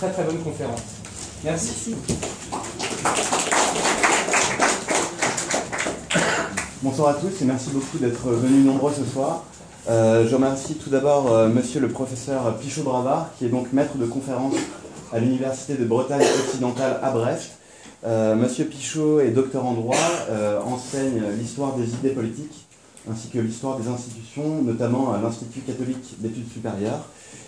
très très bonne conférence. Merci. Bonsoir à tous et merci beaucoup d'être venus nombreux ce soir. Je remercie tout d'abord monsieur le professeur Pichot-Bravard, qui est donc maître de conférence à l'Université de Bretagne occidentale à Brest. Monsieur Pichot est docteur en droit, enseigne l'histoire des idées politiques ainsi que l'histoire des institutions, notamment à l'Institut catholique d'études supérieures.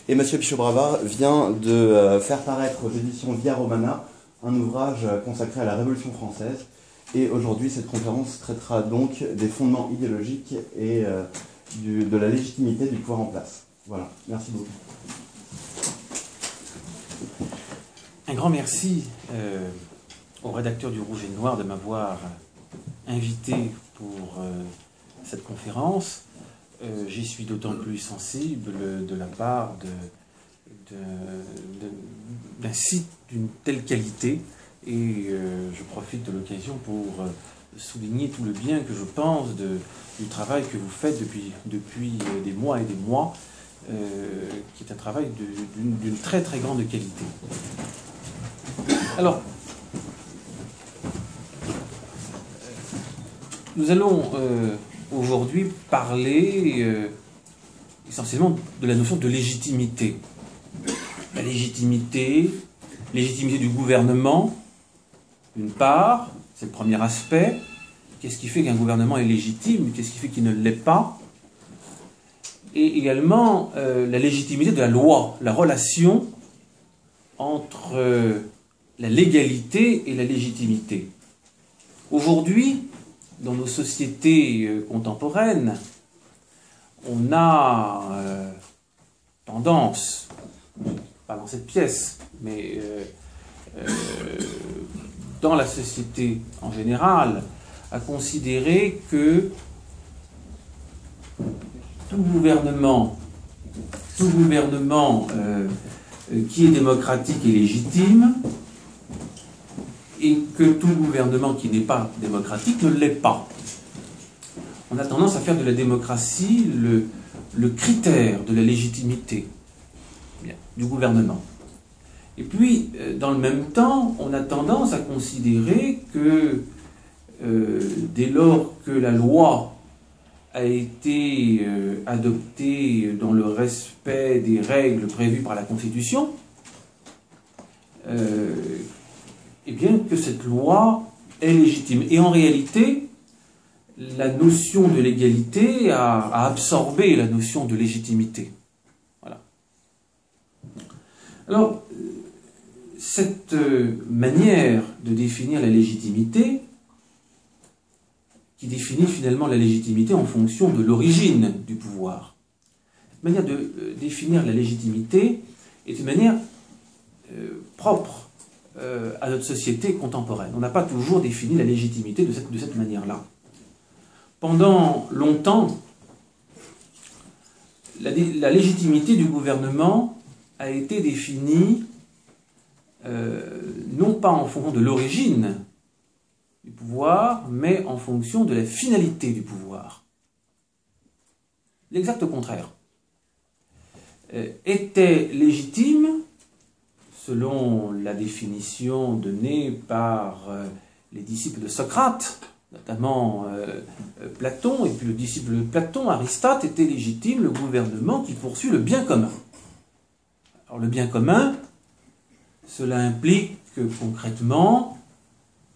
Et monsieur Pichot-Bravard vient de faire paraître aux éditions Via Romana un ouvrage consacré à la Révolution française. Et aujourd'hui, cette conférence traitera donc des fondements idéologiques et de la légitimité du pouvoir en place. Voilà, merci beaucoup. Un grand merci au rédacteur du Rouge et Noir de m'avoir invité pour cette conférence. J'y suis d'autant plus sensible de la part d'un site d'une telle qualité. Et je profite de l'occasion pour souligner tout le bien que je pense du travail que vous faites depuis des mois et des mois, qui est un travail d'une très très grande qualité. Alors, nous allons aujourd'hui parler essentiellement de la notion de légitimité. La légitimité du gouvernement, d'une part, c'est le premier aspect. Qu'est-ce qui fait qu'un gouvernement est légitime? Qu'est-ce qui fait qu'il ne l'est pas? Et également la légitimité de la loi, la relation entre la légalité et la légitimité. Aujourd'hui, dans nos sociétés contemporaines, on a tendance, pas dans cette pièce, mais dans la société en général, à considérer que tout gouvernement qui est démocratique et légitime, et que tout gouvernement qui n'est pas démocratique ne l'est pas. On a tendance à faire de la démocratie le critère de la légitimité du gouvernement. Et puis, dans le même temps, on a tendance à considérer que dès lors que la loi a été adoptée dans le respect des règles prévues par la Constitution, eh bien que cette loi est légitime. Et en réalité, la notion de légalité a absorbé la notion de légitimité. Voilà. Alors, cette manière de définir la légitimité, qui définit finalement la légitimité en fonction de l'origine du pouvoir, cette manière de définir la légitimité est une manière propre à notre société contemporaine. On n'a pas toujours défini la légitimité de cette manière-là. Pendant longtemps, la légitimité du gouvernement a été définie non pas en fonction de l'origine du pouvoir, mais en fonction de la finalité du pouvoir. L'exact contraire. Était légitime, selon la définition donnée par les disciples de Socrate, notamment Platon, et puis le disciple de Platon, Aristote, était légitime le gouvernement qui poursuit le bien commun. Alors le bien commun, cela implique concrètement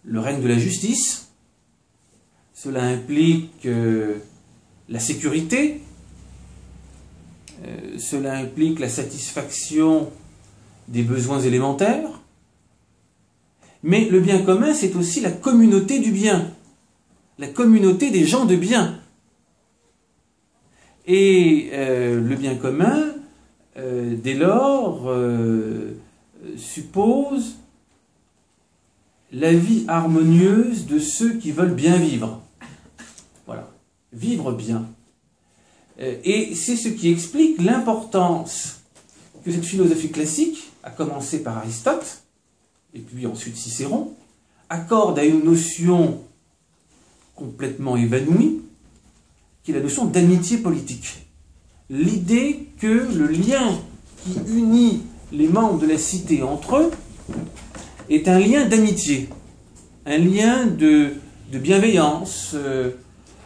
le règne de la justice, cela implique la sécurité, cela implique la satisfaction des besoins élémentaires, mais le bien commun, c'est aussi la communauté du bien, la communauté des gens de bien. Et le bien commun, dès lors, suppose la vie harmonieuse de ceux qui veulent bien vivre. Voilà, vivre bien. Et c'est ce qui explique l'importance que cette philosophie classique, à commencer par Aristote, et puis ensuite Cicéron, accorde à une notion complètement évanouie, qui est la notion d'amitié politique. L'idée que le lien qui unit les membres de la cité entre eux est un lien d'amitié, un lien de bienveillance.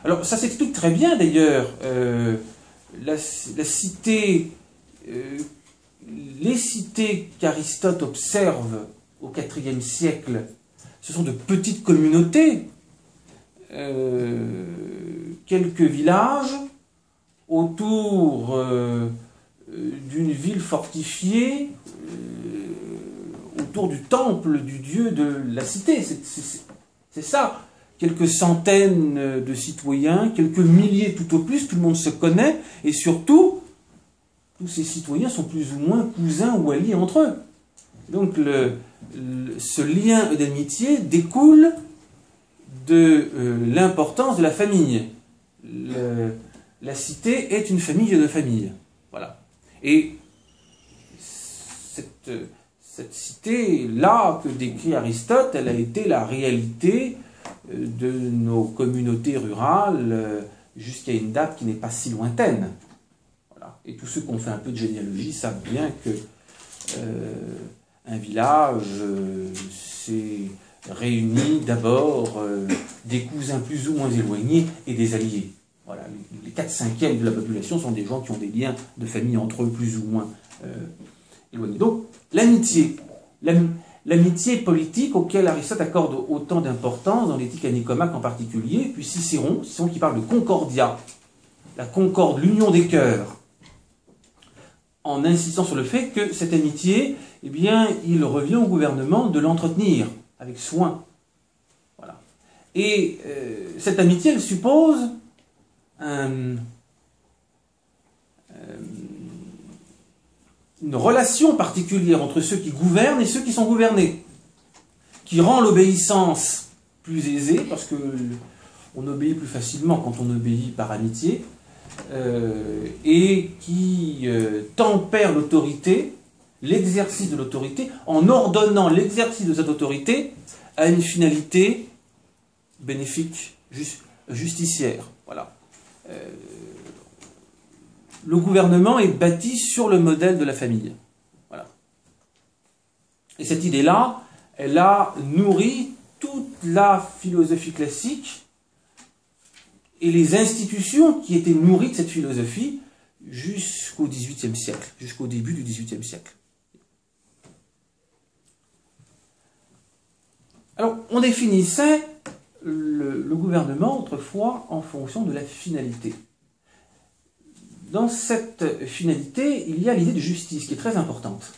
Alors ça s'explique très bien d'ailleurs. La cité, les cités qu'Aristote observe au IVe siècle, ce sont de petites communautés, quelques villages autour d'une ville fortifiée, autour du temple du dieu de la cité. C'est ça. Quelques centaines de citoyens, quelques milliers tout au plus, tout le monde se connaît, et surtout, tous ces citoyens sont plus ou moins cousins ou alliés entre eux. Donc ce lien d'amitié découle de l'importance de la famille. La cité est une famille de familles. Voilà. Et cette cité-là que décrit Aristote, elle a été la réalité de nos communautés rurales jusqu'à une date qui n'est pas si lointaine. Voilà. Et tous ceux qui ont fait un peu de généalogie savent bien que un village s'est réuni d'abord des cousins plus ou moins éloignés et des alliés. Voilà. Les 4/5 de la population sont des gens qui ont des liens de famille entre eux plus ou moins éloignés. Donc l'amitié. L'amitié politique auquel Aristote accorde autant d'importance dans l'éthique à Nicomaque en particulier, puis Cicéron qui parle de concordia, la concorde, l'union des cœurs, en insistant sur le fait que cette amitié, eh bien, il revient au gouvernement de l'entretenir avec soin. Voilà. Et cette amitié, elle suppose une relation particulière entre ceux qui gouvernent et ceux qui sont gouvernés, qui rend l'obéissance plus aisée, parce que on obéit plus facilement quand on obéit par amitié, et qui tempère l'autorité, l'exercice de l'autorité, en ordonnant l'exercice de cette autorité à une finalité bénéfique, justicière. Voilà. Le gouvernement est bâti sur le modèle de la famille. Voilà. Et cette idée-là, elle a nourri toute la philosophie classique et les institutions qui étaient nourries de cette philosophie jusqu'au XVIIIe siècle, jusqu'au début du XVIIIe siècle. Alors, on définissait le gouvernement autrefois en fonction de la finalité. Dans cette finalité, il y a l'idée de justice qui est très importante.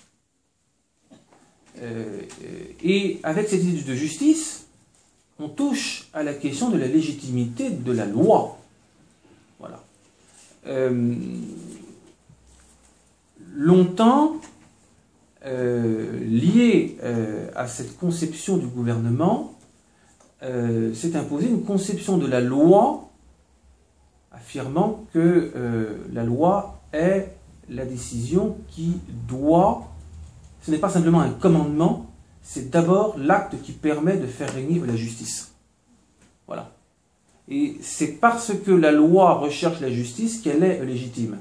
Et avec cette idée de justice, on touche à la question de la légitimité de la loi. Voilà. Longtemps, lié à cette conception du gouvernement, s'est imposée une conception de la loi affirmant que la loi est la décision qui doit, ce n'est pas simplement un commandement, c'est d'abord l'acte qui permet de faire régner la justice. Voilà. Et c'est parce que la loi recherche la justice qu'elle est légitime.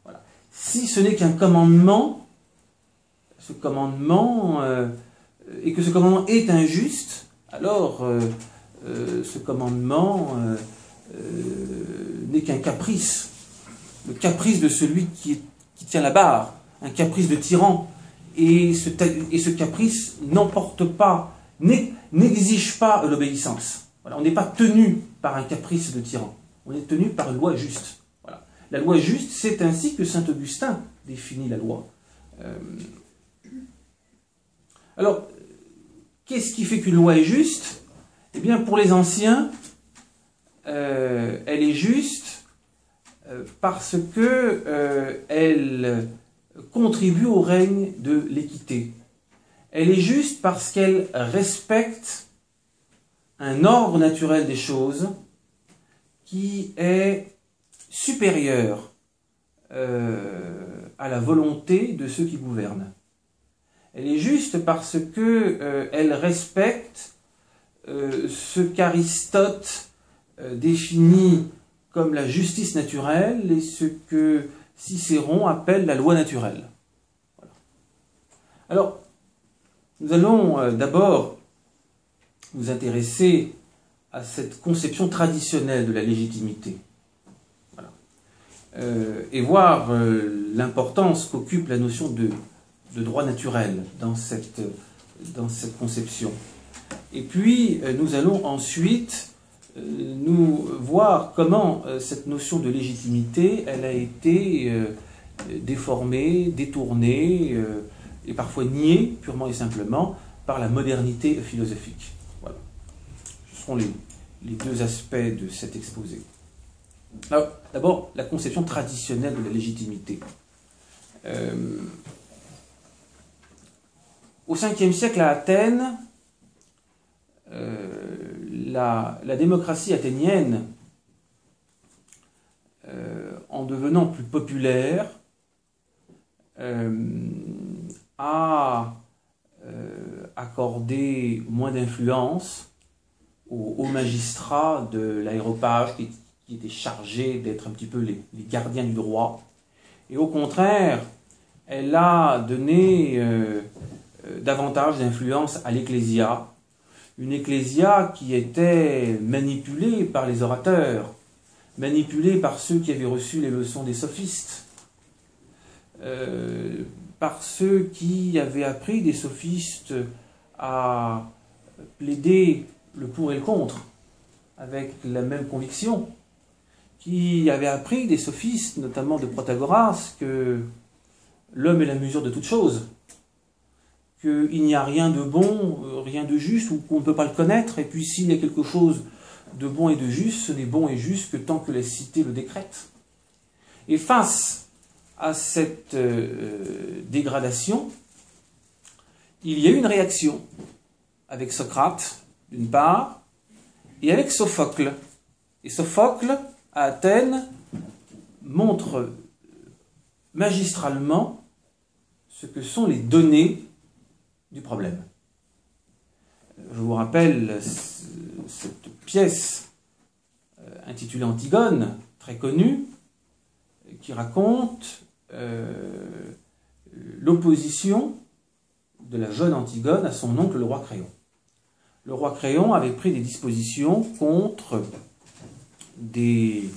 Voilà. Si ce n'est qu'un commandement, et que ce commandement est injuste, alors ce commandement n'est qu'un caprice, le caprice de celui qui tient la barre, un caprice de tyran, et ce caprice n'emporte pas, n'exige pas l'obéissance. Voilà, on n'est pas tenu par un caprice de tyran, on est tenu par une loi juste. Voilà. La loi juste, c'est ainsi que saint Augustin définit la loi. Alors, qu'est-ce qui fait qu'une loi est juste? Eh bien, pour les anciens, elle est juste parce que elle contribue au règne de l'équité. Elle est juste parce qu'elle respecte un ordre naturel des choses qui est supérieur à la volonté de ceux qui gouvernent. Elle est juste parce que elle respecte ce qu'Aristote définit comme la justice naturelle et ce que Cicéron appelle la loi naturelle. Voilà. Alors, nous allons d'abord nous intéresser à cette conception traditionnelle de la légitimité. Voilà. Et voir l'importance qu'occupe la notion de droit naturel dans cette conception. Et puis, nous allons ensuite nous voir comment cette notion de légitimité, elle a été déformée, détournée et parfois niée, purement et simplement, par la modernité philosophique. Voilà. Ce seront les deux aspects de cet exposé. Alors, d'abord, la conception traditionnelle de la légitimité. Au Ve siècle à Athènes, la démocratie athénienne, en devenant plus populaire, a accordé moins d'influence aux magistrats de l'aréopage qui étaient chargés d'être un petit peu les gardiens du droit. Et au contraire, elle a donné davantage d'influence à l'ecclésia, une ecclésia qui était manipulée par les orateurs, manipulée par ceux qui avaient reçu les leçons des sophistes, par ceux qui avaient appris des sophistes à plaider le pour et le contre avec la même conviction, qui avaient appris des sophistes, notamment de Protagoras, que l'homme est la mesure de toute chose, qu'il n'y a rien de bon, rien de juste, ou qu'on ne peut pas le connaître, et puis s'il y a quelque chose de bon et de juste, ce n'est bon et juste que tant que la cité le décrète. Et face à cette dégradation, il y a eu une réaction avec Socrate, d'une part, et avec Sophocle. Et Sophocle, à Athènes, montre magistralement ce que sont les données du problème. Je vous rappelle cette pièce intitulée Antigone, très connue, qui raconte l'opposition de la jeune Antigone à son oncle le roi Créon. Le roi Créon avait pris des dispositions contre des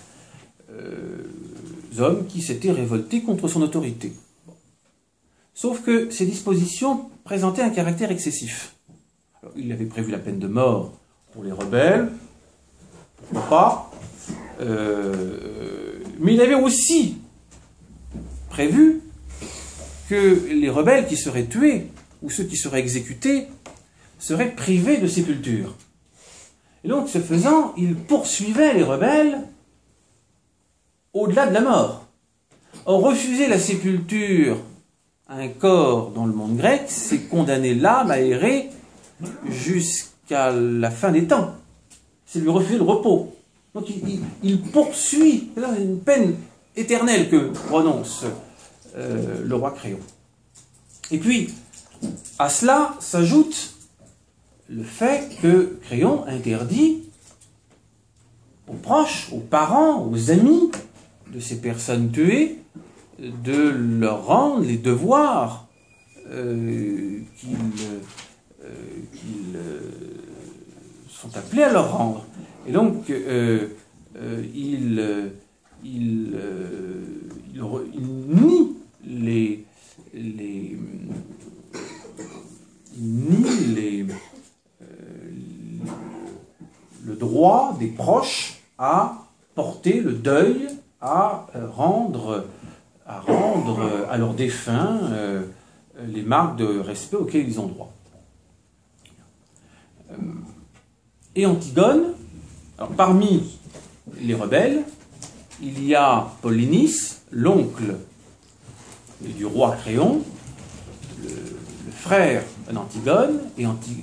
hommes qui s'étaient révoltés contre son autorité. Sauf que ces dispositions présentaient un caractère excessif. Alors, il avait prévu la peine de mort pour les rebelles, pourquoi pas, mais il avait aussi prévu que les rebelles qui seraient tués, ou ceux qui seraient exécutés, seraient privés de sépulture. Et donc, ce faisant, il poursuivait les rebelles au-delà de la mort. Or, refuser la sépulture à un corps dans le monde grec, c'est condamner l'âme à errer jusqu'à la fin des temps. C'est lui refuser le repos. Donc, il poursuit, c'est une peine éternelle que prononce le roi Créon. Et puis, à cela s'ajoute le fait que Créon interdit aux proches, aux parents, aux amis de ces personnes tuées de leur rendre les devoirs qu'ils sont appelés à leur rendre. Et donc, il nie le droit des proches à porter le deuil, à rendre à leurs défunts les marques de respect auxquelles ils ont droit. Et Antigone, alors parmi les rebelles, il y a Polynice, l'oncle du roi Créon, le frère d'Antigone,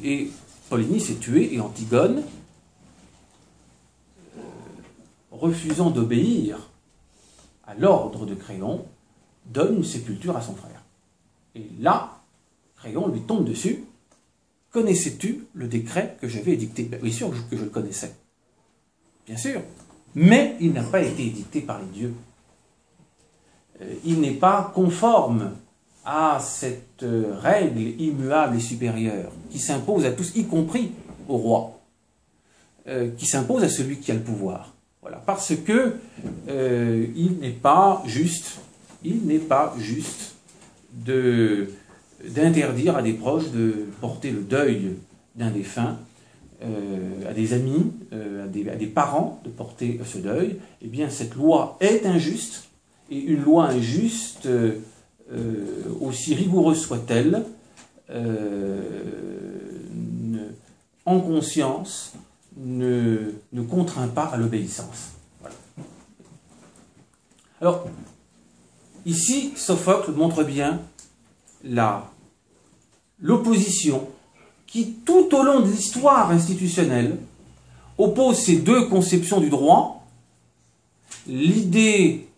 et Polynice est tué, et Antigone, refusant d'obéir à l'ordre de Créon, donne une sépulture à son frère. Et là, Créon lui tombe dessus. Connaissais-tu le décret que j'avais édicté? Bien sûr que je le connaissais. Bien sûr. Mais il n'a pas été édicté par les dieux. Il n'est pas conforme à cette règle immuable et supérieure qui s'impose à tous, y compris au roi, qui s'impose à celui qui a le pouvoir. Voilà, parce que il n'est pas juste d'interdire à des proches de porter le deuil d'un défunt, à des amis, à des parents de porter ce deuil. Eh bien, cette loi est injuste, et une loi injuste, aussi rigoureuse soit-elle, en conscience, ne contraint pas à l'obéissance. Voilà. Alors, ici, Sophocle montre bien l'opposition qui, tout au long de l'histoire institutionnelle, oppose ces deux conceptions du droit, l'idée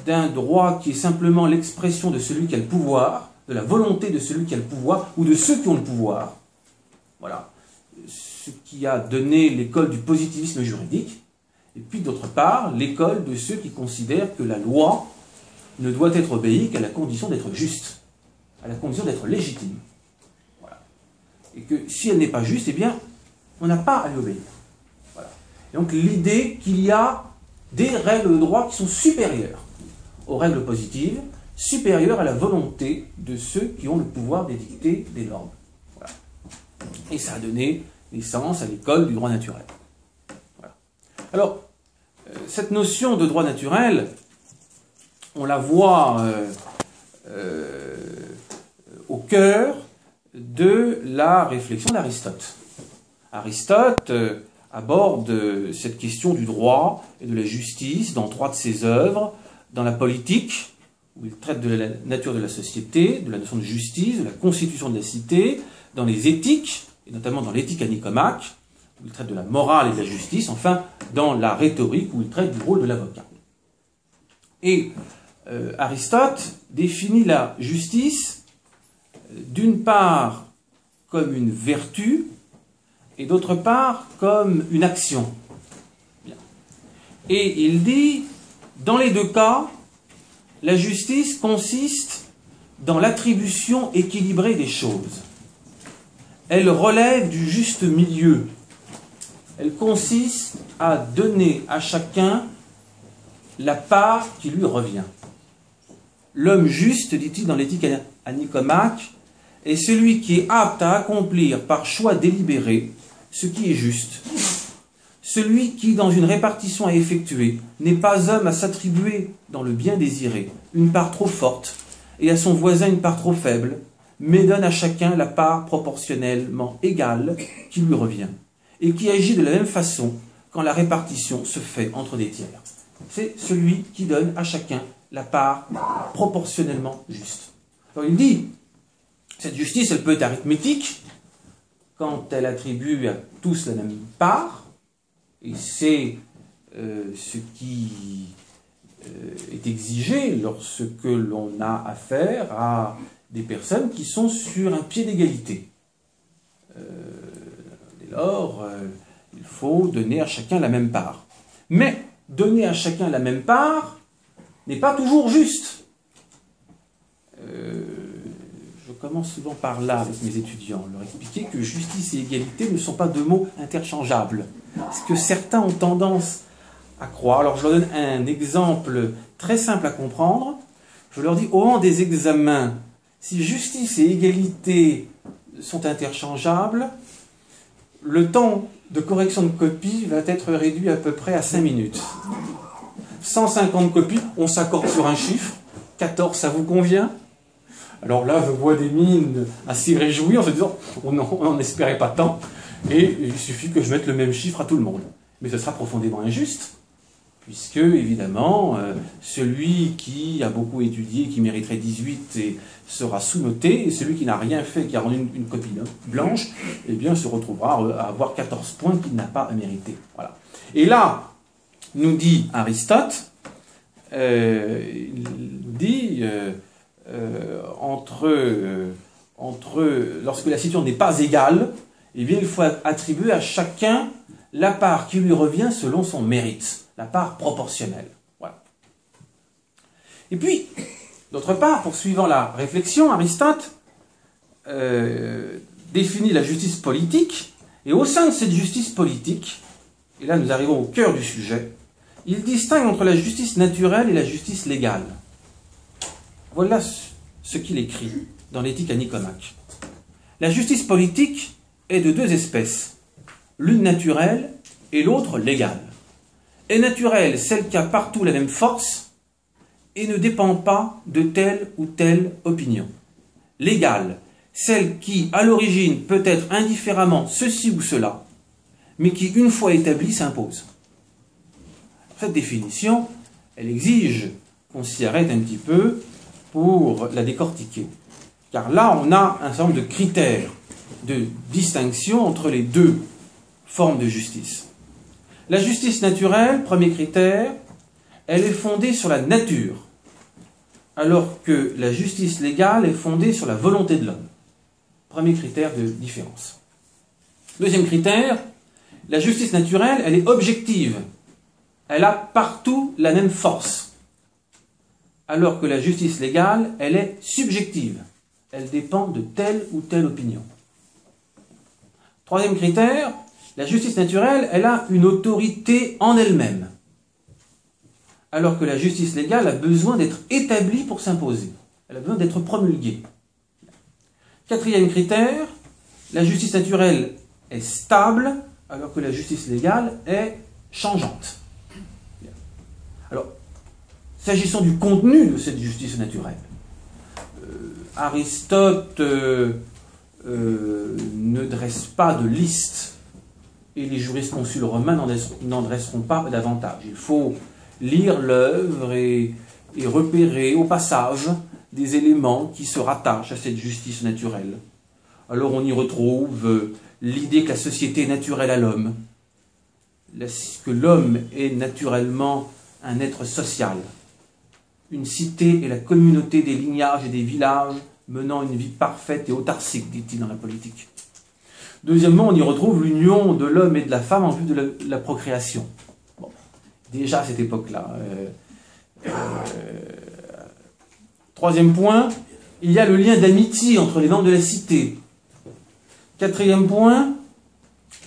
d'un droit qui est simplement l'expression de celui qui a le pouvoir, de la volonté de celui qui a le pouvoir, ou de ceux qui ont le pouvoir. Voilà. Ce qui a donné l'école du positivisme juridique, et puis d'autre part, l'école de ceux qui considèrent que la loi ne doit être obéie qu'à la condition d'être juste, à la condition d'être légitime. Voilà. Et que si elle n'est pas juste, eh bien, on n'a pas à lui obéir. Voilà. Et donc l'idée qu'il y a des règles de droit qui sont supérieures aux règles positives, supérieures à la volonté de ceux qui ont le pouvoir d'édicter des normes. Voilà. Et ça a donné naissance à l'école du droit naturel. Voilà. Alors, cette notion de droit naturel, on la voit au cœur de la réflexion d'Aristote. Aristote aborde cette question du droit et de la justice dans 3 de ses œuvres, dans la politique, où il traite de la nature de la société, de la notion de justice, de la constitution de la cité, dans les éthiques, et notamment dans l'éthique à Nicomaque, où il traite de la morale et de la justice, enfin dans la rhétorique, où il traite du rôle de l'avocat. Et Aristote définit la justice d'une part comme une vertu et d'autre part comme une action. Et il dit, dans les deux cas, la justice consiste dans l'attribution équilibrée des choses. Elle relève du juste milieu. Elle consiste à donner à chacun la part qui lui revient. L'homme juste, dit-il dans l'éthique à Nicomaque, est celui qui est apte à accomplir par choix délibéré ce qui est juste. Celui qui, dans une répartition à effectuer, n'est pas homme à s'attribuer dans le bien désiré une part trop forte et à son voisin une part trop faible, mais donne à chacun la part proportionnellement égale qui lui revient, et qui agit de la même façon quand la répartition se fait entre des tiers. C'est celui qui donne à chacun la part proportionnellement juste. Alors il dit, cette justice, elle peut être arithmétique, quand elle attribue à tous la même part, et c'est ce qui est exigé lorsque l'on a affaire à des personnes qui sont sur un pied d'égalité. Dès lors, il faut donner à chacun la même part. Mais donner à chacun la même part n'est pas toujours juste. Je commence souvent par là avec mes étudiants, leur expliquer que justice et égalité ne sont pas deux mots interchangeables. Ce que certains ont tendance à croire. Alors je leur donne un exemple très simple à comprendre. Je leur dis, au moment des examens, si justice et égalité sont interchangeables, le temps de correction de copie va être réduit à peu près à 5 minutes. 150 copies, on s'accorde sur un chiffre, 14, ça vous convient? Alors là, je vois des mines assez réjouies en se disant, on n'en espérait pas tant, et il suffit que je mette le même chiffre à tout le monde. Mais ce sera profondément injuste, puisque, évidemment, celui qui a beaucoup étudié, qui mériterait 18, sera sous-noté, et celui qui n'a rien fait, qui a rendu une copie blanche, eh bien, se retrouvera à avoir 14 points qu'il n'a pas mérité. Voilà. Et là, nous dit Aristote, il dit, lorsque la situation n'est pas égale, eh bien, il faut attribuer à chacun la part qui lui revient selon son mérite, la part proportionnelle. Voilà. Et puis, D'autre part, poursuivant la réflexion, Aristote définit la justice politique, et au sein de cette justice politique, et là nous arrivons au cœur du sujet, il distingue entre la justice naturelle et la justice légale. Voilà ce qu'il écrit dans l'Éthique à Nicomaque. La justice politique est de deux espèces, l'une naturelle et l'autre légale. Est naturelle celle qui a partout la même force et ne dépend pas de telle ou telle opinion. Légale, celle qui, à l'origine, peut être indifféremment ceci ou cela, mais qui, une fois établie, s'impose. Cette définition, elle exige qu'on s'y arrête un petit peu pour la décortiquer. Car là, on a un certain nombre de critères de distinction entre les deux formes de justice. La justice naturelle, premier critère, elle est fondée sur la nature, alors que la justice légale est fondée sur la volonté de l'homme. Premier critère de différence. Deuxième critère, la justice naturelle, elle est objective. Elle a partout la même force. Alors que la justice légale, elle est subjective. Elle dépend de telle ou telle opinion. Troisième critère, la justice naturelle, elle a une autorité en elle-même. Alors que la justice légale a besoin d'être établie pour s'imposer. Elle a besoin d'être promulguée. Quatrième critère, la justice naturelle est stable, alors que la justice légale est changeante. Alors, s'agissant du contenu de cette justice naturelle, Aristote ne dresse pas de liste, et les jurisconsuls romains n'en dresseront pas davantage. Il faut lire l'œuvre et repérer au passage des éléments qui se rattachent à cette justice naturelle. Alors on y retrouve l'idée que la société est naturelle à l'homme, que l'homme est naturellement un être social. Une cité est la communauté des lignages et des villages menant une vie parfaite et autarcique, dit-il dans la politique. Deuxièmement, on y retrouve l'union de l'homme et de la femme en vue de la procréation. Bon, déjà à cette époque-là. Troisième point, il y a le lien d'amitié entre les membres de la cité. Quatrième point,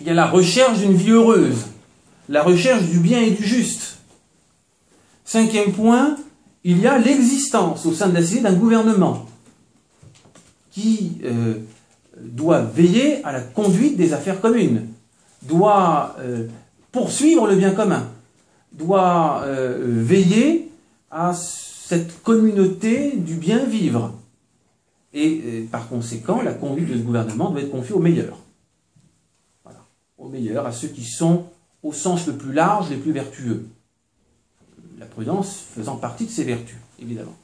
il y a la recherche d'une vie heureuse, la recherche du bien et du juste. Cinquième point, il y a l'existence au sein de la cité d'un gouvernement qui doit veiller à la conduite des affaires communes, doit poursuivre le bien commun, doit veiller à cette communauté du bien vivre. Et par conséquent, la conduite de ce gouvernement doit être confiée aux meilleurs. Voilà. Aux meilleurs, à ceux qui sont, au sens le plus large, les plus vertueux. La prudence faisant partie de ces vertus, évidemment.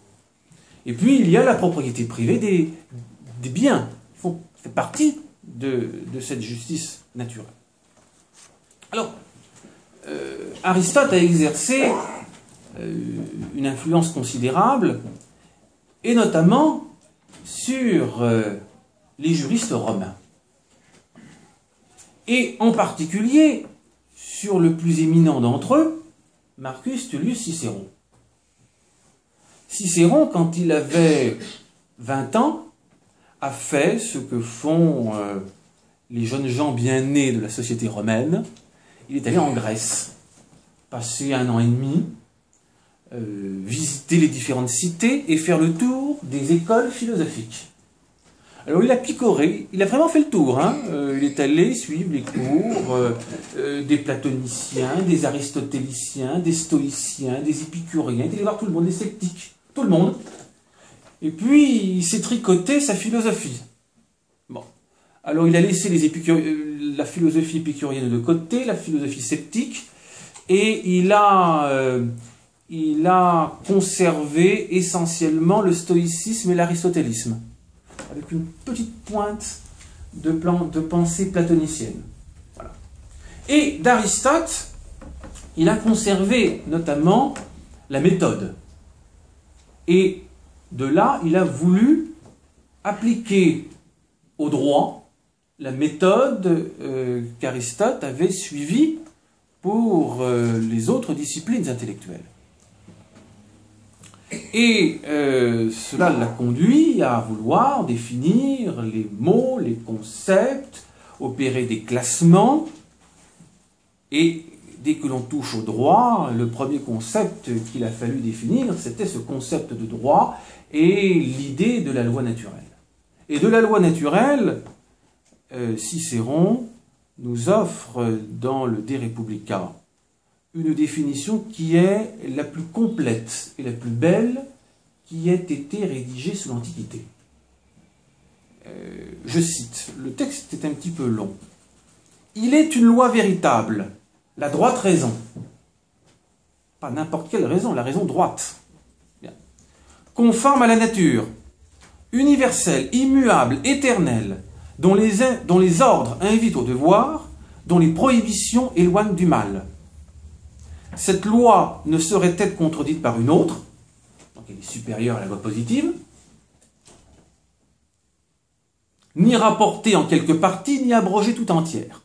Et puis, il y a la propriété privée des biens. Ça fait partie de cette justice naturelle. Alors, Aristote a exercé une influence considérable, et notamment sur les juristes romains. Et en particulier sur le plus éminent d'entre eux, Marcus Tullius Cicéron. Cicéron, quand il avait 20 ans, a fait ce que font les jeunes gens bien nés de la société romaine. Il est allé en Grèce, passer 1 an et demi, visiter les différentes cités et faire le tour des écoles philosophiques. Alors il a picoré, il a vraiment fait le tour. Il est allé suivre les cours des platoniciens, des aristotéliciens, des stoïciens, des épicuriens. Il est allé voir tout le monde, des sceptiques, tout le monde. Et puis il s'est tricoté sa philosophie. Bon. Alors il a laissé la philosophie épicurienne de côté, la philosophie sceptique, et il a conservé essentiellement le stoïcisme et l'aristotélisme, avec une petite pointe de pensée platonicienne. Voilà. Et d'Aristote, il a conservé notamment la méthode. Et de là, il a voulu appliquer au droit la méthode qu'Aristote avait suivie pour les autres disciplines intellectuelles. Et cela l'a conduit à vouloir définir les mots, les concepts, opérer des classements. Et dès que l'on touche au droit, le premier concept qu'il a fallu définir, c'était ce concept de droit et l'idée de la loi naturelle. Et de la loi naturelle, Cicéron nous offre dans le De Republica une définition qui est la plus complète et la plus belle qui ait été rédigée sous l'Antiquité. Je cite, le texte est un petit peu long. Il est une loi véritable, la droite raison. Pas n'importe quelle raison, la raison droite. Bien. Conforme à la nature, universelle, immuable, éternelle, dont les ordres invitent au devoir, dont les prohibitions éloignent du mal. Cette loi ne saurait être contredite par une autre, donc elle est supérieure à la loi positive, ni rapportée en quelques parties, ni abrogée tout entière.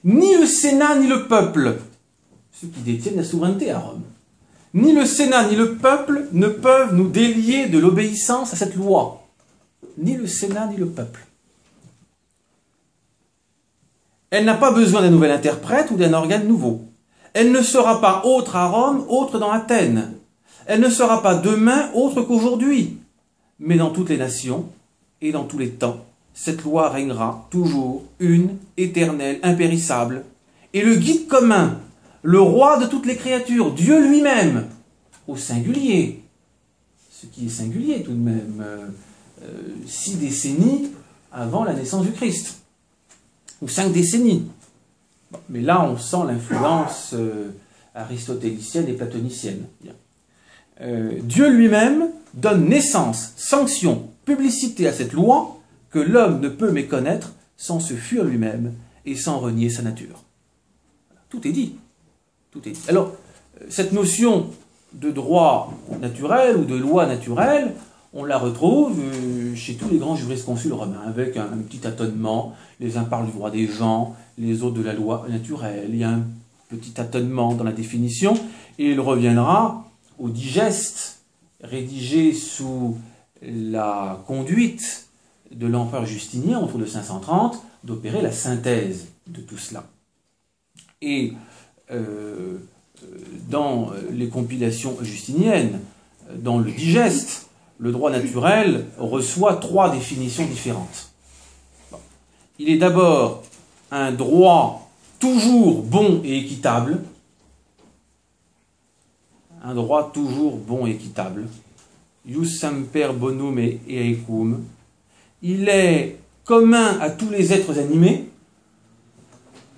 Ni le Sénat, ni le peuple, ceux qui détiennent la souveraineté à Rome, ni le Sénat, ni le peuple ne peuvent nous délier de l'obéissance à cette loi. Ni le Sénat, ni le peuple. Elle n'a pas besoin d'un nouvel interprète ou d'un organe nouveau. Elle ne sera pas autre à Rome, autre dans Athènes. Elle ne sera pas demain autre qu'aujourd'hui. Mais dans toutes les nations et dans tous les temps, cette loi régnera toujours une, éternelle, impérissable. Et le guide commun, le roi de toutes les créatures, Dieu lui-même, au singulier, ce qui est singulier tout de même, 6 décennies avant la naissance du Christ, ou 5 décennies. Bon, mais là, on sent l'influence aristotélicienne et platonicienne. Dieu lui-même donne naissance, sanction, publicité à cette loi que l'homme ne peut méconnaître sans se fuir lui-même et sans renier sa nature. Tout est dit. Tout est dit. Alors, cette notion de droit naturel ou de loi naturelle, on la retrouve chez tous les grands jurisconsuls romains, avec un petit tâtonnement. Les uns parlent du droit des gens, les autres de la loi naturelle. Il y a un petit tâtonnement dans la définition, et il reviendra au digeste rédigé sous la conduite de l'empereur Justinien, autour de 530, d'opérer la synthèse de tout cela. Et dans les compilations justiniennes, dans le digeste, le droit naturel reçoit 3 définitions différentes. Bon. Il est d'abord un droit toujours bon et équitable. Un droit toujours bon et équitable. Ius semper bonum et equum. Il est commun à tous les êtres animés.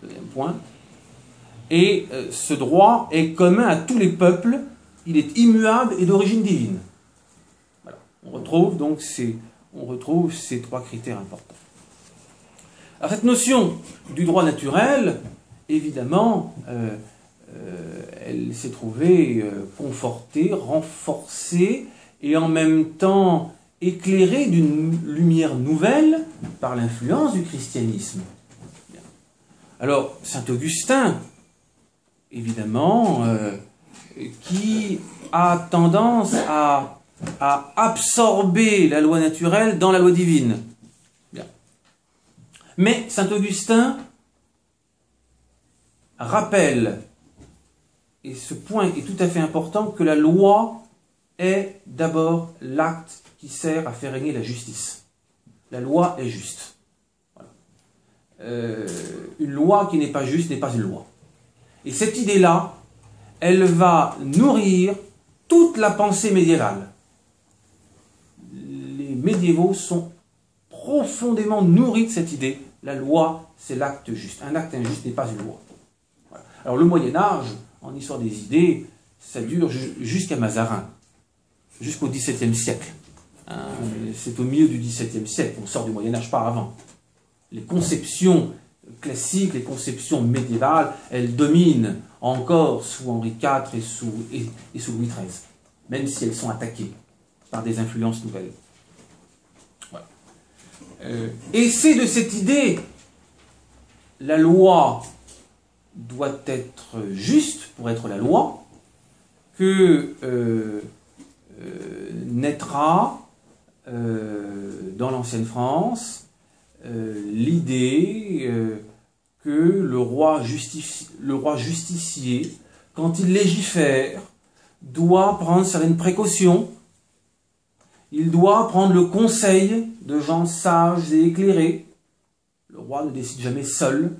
Deuxième point. Et ce droit est commun à tous les peuples. Il est immuable et d'origine divine. Voilà. On retrouve donc ces 3 critères importants. Alors cette notion du droit naturel, évidemment, elle s'est trouvée confortée, renforcée et en même temps éclairée d'une lumière nouvelle par l'influence du christianisme. Alors, saint Augustin, évidemment, qui a tendance à absorber la loi naturelle dans la loi divine. Bien. Mais saint Augustin rappelle, et ce point est tout à fait important, que la loi est d'abord l'acte qui sert à faire régner la justice. La loi est juste. Voilà. Une loi qui n'est pas juste n'est pas une loi. Et cette idée-là, elle va nourrir toute la pensée médiévale. Les médiévaux sont profondément nourris de cette idée. La loi, c'est l'acte juste. Un acte injuste n'est pas une loi. Voilà. Alors le Moyen-Âge, en histoire des idées, ça dure jusqu'à Mazarin, jusqu'au XVIIe siècle. C'est au milieu du XVIIe siècle, on sort du Moyen-Âge, pas avant. Les conceptions classiques, les conceptions médiévales, elles dominent encore sous Henri IV et sous Louis XIII, même si elles sont attaquées par des influences nouvelles. Voilà. Et c'est de cette idée, la loi doit être juste pour être la loi, que naîtra dans l'ancienne France l'idée que le roi justicier, quand il légifère, doit prendre certaines précautions. Il doit prendre le conseil de gens sages et éclairés. Le roi ne décide jamais seul.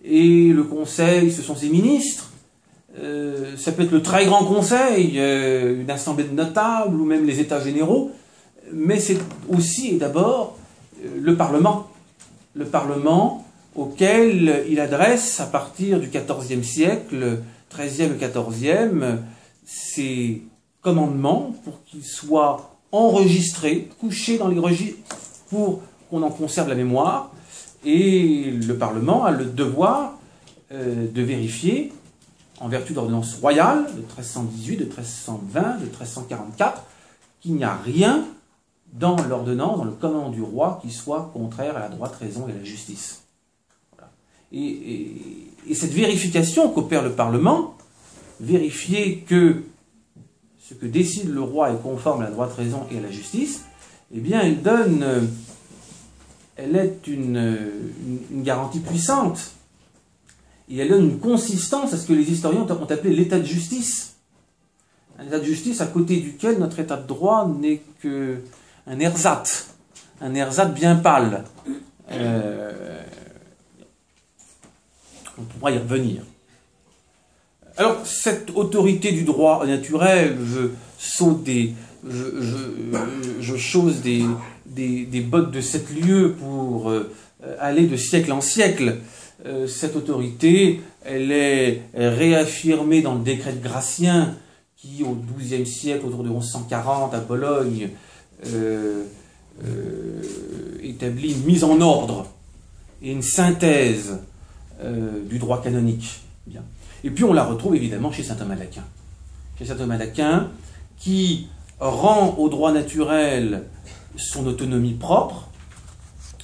Et le conseil, ce sont ses ministres. Ça peut être le très grand conseil, une assemblée de notables, ou même les états généraux. Mais c'est aussi et d'abord le Parlement. Le Parlement auquel il adresse, à partir du XIVe siècle, XIIIe et XIVe, ses commandements pour qu'ils soient enregistrés, couchés dans les registres, pour qu'on en conserve la mémoire. Et le Parlement a le devoir de vérifier, en vertu d'ordonnances royales de 1318, de 1320, de 1344, qu'il n'y a rien dans l'ordonnance, dans le commandement du roi, qui soit contraire à la droite raison et à la justice. Voilà. Et cette vérification qu'opère le Parlement, vérifier que ce que décide le roi est conforme à la droite raison et à la justice, eh bien, elle est une garantie puissante. Et elle donne une consistance à ce que les historiens ont appelé l'état de justice. Un état de justice à côté duquel notre état de droit n'est qu'un ersatz bien pâle. On pourra y revenir. Alors, cette autorité du droit naturel, je chausse des bottes de 7 lieues pour aller de siècle en siècle. Cette autorité, elle est réaffirmée dans le décret de Gratien, qui, au XIIe siècle, autour de 1140, à Bologne, établit une mise en ordre et une synthèse du droit canonique. Bien. Et puis on la retrouve évidemment chez saint Thomas d'Aquin. Chez saint Thomas d'Aquin, qui rend au droit naturel son autonomie propre,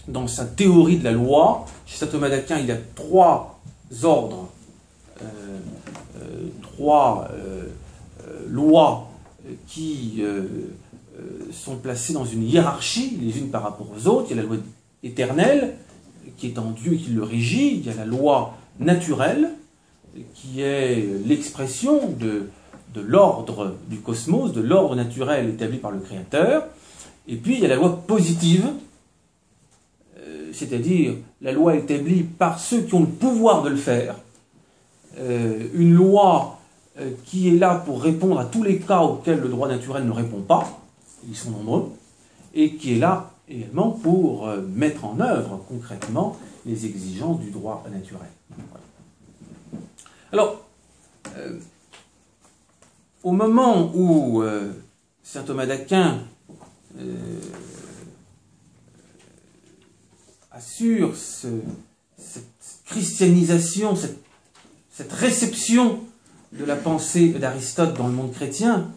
dans sa théorie de la loi. Chez saint Thomas d'Aquin, il y a trois ordres, trois lois qui sont placées dans une hiérarchie, les unes par rapport aux autres. Il y a la loi éternelle, qui est en Dieu et qui le régit. Il y a la loi naturelle, qui est l'expression de l'ordre du cosmos, de l'ordre naturel établi par le Créateur. Et puis il y a la loi positive, c'est-à-dire la loi établie par ceux qui ont le pouvoir de le faire, une loi qui est là pour répondre à tous les cas auxquels le droit naturel ne répond pas, ils sont nombreux, et qui est là également pour mettre en œuvre concrètement les exigences du droit naturel. Voilà. Alors, au moment où saint Thomas d'Aquin assure cette christianisation, cette réception de la pensée d'Aristote dans le monde chrétien,